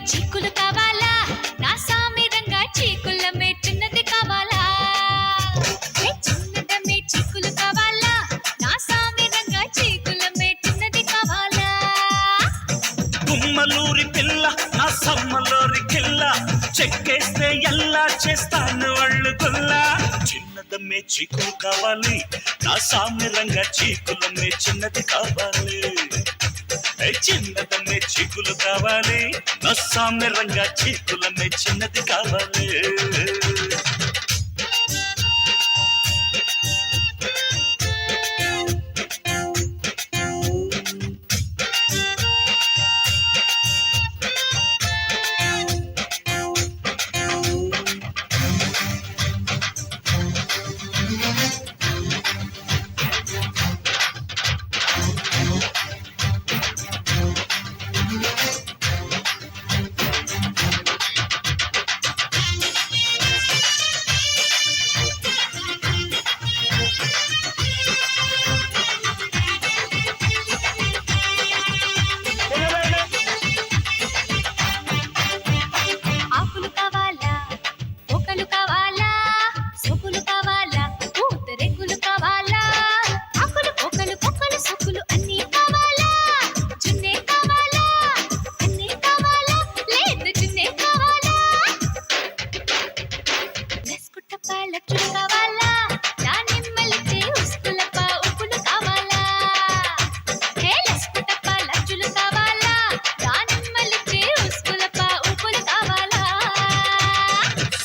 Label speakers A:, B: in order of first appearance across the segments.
A: చీకులు కావాలా నా సామిరంగా చీకులమ్మే చిన్నది కావాలా చిన్నదమ్మే చీకులు కావాలా నా సామిరంగా చీకులమ్మే చిన్నది కావాలా
B: గుమ్మలూరి పిల్ల నా సమ్మలూరి కిల్ల చెక్కేస్తే ఎలా చేస్తాను వాళ్ళు గుల్లా చిన్నదమ్మే చీకులు కావాలి నా సామిరంగా చీకులమ్మే చిన్నది కావాలి చిన్నదమ్మే చీకులు కావాలి నా సామ్యంగా చీకులమ్మే చిన్నది కావాలి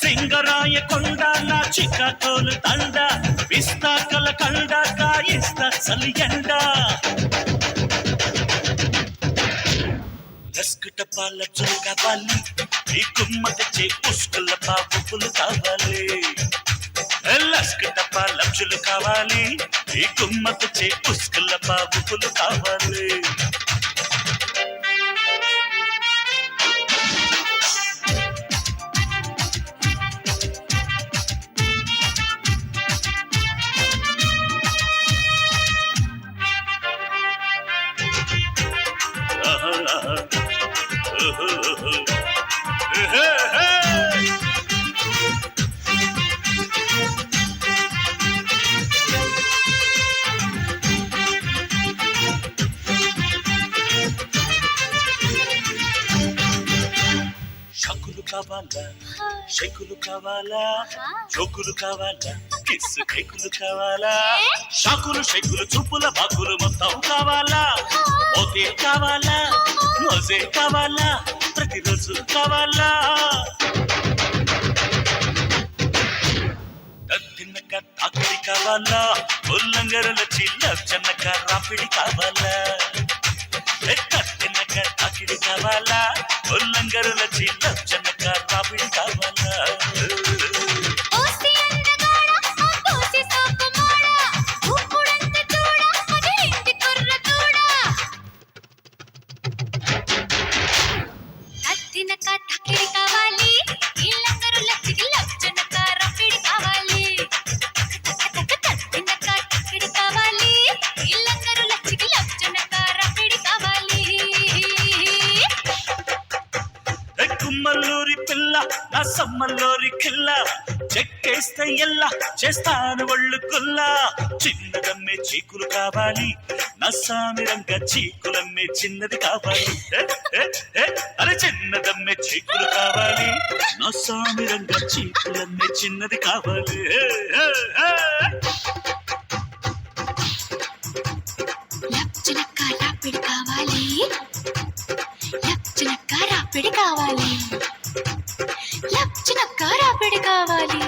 B: సింగరాయ కొండ నా చిక్కతోలు తండ విస్తాకల కండ కాయిస్తా సలియండ రస్కుటపాల చులు కావాలి ఈ కుమ్మ తెచ్చే ఉస్కుల పాపులు కావాలి లస్కుటపాల చులు కావాలి ఈ కుమ్మ తెచ్చే ఉస్కుల పాపులు కావాలి షకులు కావాలా షకులు కావాలా జోకులు కావాలా కిస్సు కేకులు కావాలా షకులు షకులు చూపుల బాకులు మొత్తం కావాలా మోతే కావాలా మోజే కావాలా ప్రతిరోజు కావాలా తిన్నక తాకిడి కావాలా ఉల్లంగరుల చిల్ల చెన్నక రాపిడి కావాలా తిన్నక తాకిడి కావాలా ఉల్లంగరుల చిల్ల చెన్నక రాపిడి కావాలా గుమ్మలూరి పిల్ల నా సమ్మలూరి కిల్ల చెక్కేస్తే ఎలా చేస్తాను ఒళ్ళు కుల్లా చిన్నదమ్మే చీకులు కావాలి నా సామిరంగా చీకులమ్మే చిన్నది కావాలి అరే చిన్నదమ్మే చీకులు కావాలి నా సామిరంగా చీకులమ్మే చిన్నది కావాలి
A: రాపిడి కావాలి